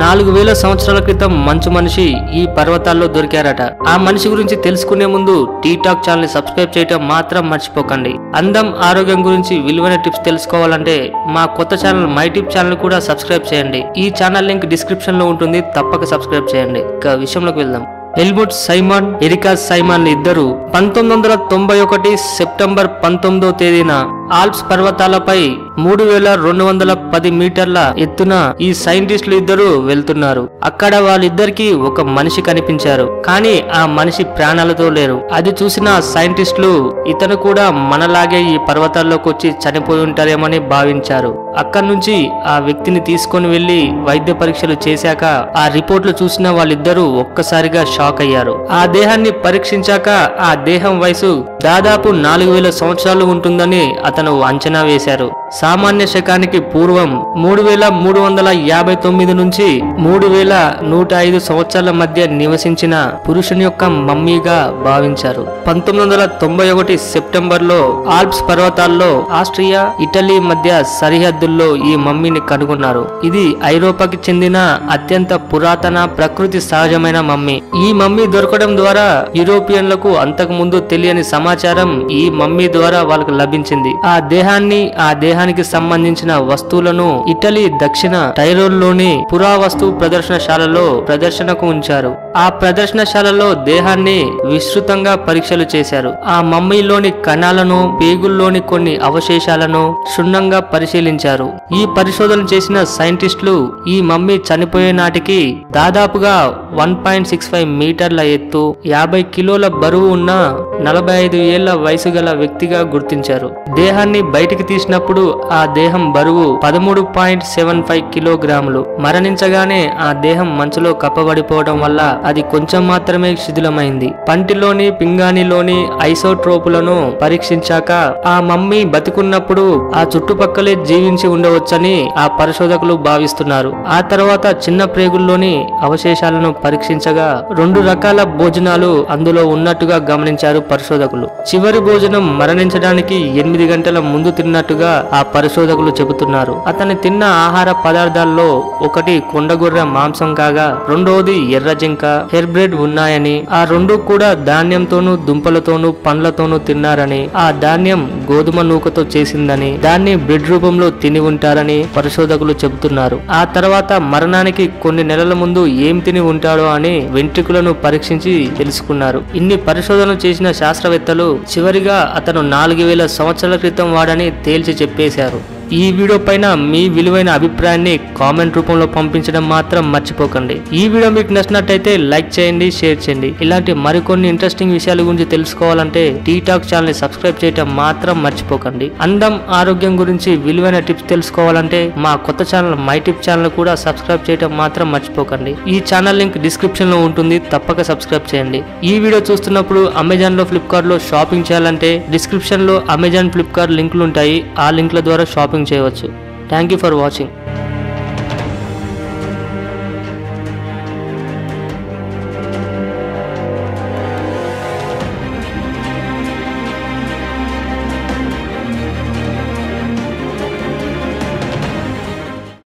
4000 సంవత్సరాల క్రితం మంచు మనిషి ఈ పర్వతాల్లో దొరికారట. ఆ మనిషి గురించి తెలుసుకునే ముందు టీ టాక్ ఛానల్ ని సబ్స్క్రైబ్ చేయడం మాత్రం మర్చిపోకండి. అందం ఆరోగ్యం గురించి విలువైన టిప్స్ తెలుసుకోవాలంటే మా కొత్త ఛానల్ మై టిప్ ఛానల్ కూడా సబ్స్క్రైబ్ చేయండి. ఈ ఛానల్ లింక్ డిస్క్రిప్షన్ లో ఉంటుంది, తప్పక సబ్స్క్రైబ్ చేయండి. ఇక విషయంలోకి వెళ్దాం. హెల్ముట్ సైమన్, ఎరికా సైమన్ ఇద్దరు 1991 సెప్టెంబర్ 19వ తేదీన ఆల్ప్స్ పర్వతాలపై 3210 మీటర్ల ఎత్తున ఈ సైంటిస్టులు ఇద్దరు వెళ్తున్నారు. అక్కడ వాళ్ళిద్దరికి ఒక మనిషి కనిపించారు, కానీ ఆ మనిషి ప్రాణాలతో లేరు. అది చూసిన సైంటిస్టులు ఇతను కూడా మనలాగే ఈ పర్వతాల్లోకి వచ్చి చనిపోయి ఉంటారేమని భావించారు. అక్కడి నుంచి ఆ వ్యక్తిని తీసుకొని వెళ్లి వైద్య పరీక్షలు చేశాక ఆ రిపోర్ట్లు చూసిన వాళ్ళిద్దరూ ఒక్కసారిగా షాక్ అయ్యారు. ఆ దేహాన్ని పరీక్షించాక ఆ దేహం వయసు దాదాపు 4000 సంవత్సరాలు ఉంటుందని అతను అంచనా వేశారు. సామాన్య శకానికి పూర్వం 3359 నుంచి 3105 సంవత్సరాల మధ్య నివసించిన పురుషుని యొక్క మమ్మీగా భావించారు. 1991 సెప్టెంబర్ లో ఆల్ప్స్ పర్వతాల్లో ఆస్ట్రియా, ఇటలీ మధ్య సరిహద్దుల్లో ఈ మమ్మీని కనుగొన్నారు. ఇది ఐరోపాకి చెందిన అత్యంత పురాతన ప్రకృతి సహజమైన మమ్మీ. ఈ మమ్మీ దొరకడం ద్వారా యూరోపియన్లకు అంతకు ముందు తెలియని సమాచారం ఈ మమ్మీ ద్వారా వాళ్ళకు లభించింది. ఆ దేహానికి సంబంధించిన వస్తువులను ఇటలీ దక్షిణ టైరోల్లోని పురావస్తు ప్రదర్శనశాలలో ప్రదర్శనకు ఉంచారు. ఆ ప్రదర్శనశాలలో దేహాన్ని విస్తృతంగా పరీక్షలు చేశారు. ఆ మమ్మీలోని కణాలను, పేగుల్లోని కొన్ని అవశేషాలను క్షుణ్ణంగా పరిశీలించారు. ఈ పరిశోధన చేసిన సైంటిస్టులు ఈ మమ్మీ చనిపోయే నాటికి దాదాపుగా 1.65 మీటర్ల ఎత్తు, 50 కిలోల బరువు ఉన్న 45 ఏళ్ల వయసు గల వ్యక్తిగా గుర్తించారు. దేహాన్ని బయటికి తీసినప్పుడు ఆ దేహం బరువు 13.75 కిలోగ్రాములు. మరణించగానే ఆ దేహం మంచులో కప్పబడిపోవడం వల్ల అది కొంచెం మాత్రమే శిథిలమైంది. పంటిలోని, పింగాణిలోని ఐసోట్రోపులను పరీక్షించాక ఆ మమ్మీ బతికున్నప్పుడు ఆ చుట్టుపక్కలే జీవించి ఉండవచ్చని ఆ పరిశోధకులు భావిస్తున్నారు. ఆ తర్వాత చిన్న ప్రేగుల్లోని అవశేషాలను పరీక్షించగా 2 రకాల భోజనాలు అందులో ఉన్నట్టుగా గమనించారు పరిశోధకులు. చివరి భోజనం మరణించడానికి 8 గంటల ముందు తిన్నట్టుగా ఆ పరిశోధకులు చెబుతున్నారు. అతను తిన్న ఆహార పదార్థాల్లో ఒకటి కొండగొర్రె మాంసం కాగా రెండోది ఎర్ర జింక, హెర్బ్రెడ్ ఉన్నాయని, ఆ రెండు కూడా ధాన్యంతోనూ దుంపలతోనూ పండ్లతోనూ తిన్నారని, ఆ ధాన్యం గోధుమ నూకతో చేసిందని, దాన్ని బ్రెడ్ రూపంలో తిని ఉంటారని పరిశోధకులు చెబుతున్నారు. ఆ తర్వాత మరణానికి కొన్ని నెలల ముందు ఏం తిని ఉంటాడో అని వెంట్రుకలను పరీక్షించి తెలుసుకున్నారు. ఇన్ని పరిశోధనలు చేసిన శాస్త్రవేత్తలు చివరిగా అతను 4000 సంవత్సరాల క్రితం వాడని తేల్చి చెప్పేశారు. ఈ వీడియో పైన మీ విలువైన అభిప్రాయాన్ని కామెంట్ రూపంలో పంపించడం మాత్రం మర్చిపోకండి. ఈ వీడియో మీకు నచ్చినట్టయితే లైక్ చేయండి, షేర్ చేయండి. ఇలాంటి మరికొన్ని ఇంట్రెస్టింగ్ విషయాల గురించి తెలుసుకోవాలంటే టీ టాక్ ఛానల్ ని సబ్స్క్రైబ్ చేయడం మాత్రం మర్చిపోకండి. అందం ఆరోగ్యం గురించి విలువైన టిప్స్ తెలుసుకోవాలంటే మా కొత్త ఛానల్ మై టిప్ ఛానల్ కూడా సబ్స్క్రైబ్ చేయడం మాత్రం మర్చిపోకండి. ఈ ఛానల్ లింక్ డిస్క్రిప్షన్ లో ఉంటుంది, తప్పక సబ్స్క్రైబ్ చేయండి. ఈ వీడియో చూస్తున్నప్పుడు అమెజాన్ లో, ఫ్లిప్కార్ట్ లో షాపింగ్ చేయాలంటే డిస్క్రిప్షన్ లో అమెజాన్, ఫ్లిప్కార్ట్ లింకులు ఉంటాయి. ఆ లింక్ల ద్వారా షాపింగ్ చేయవచ్చు. Thank you for watching.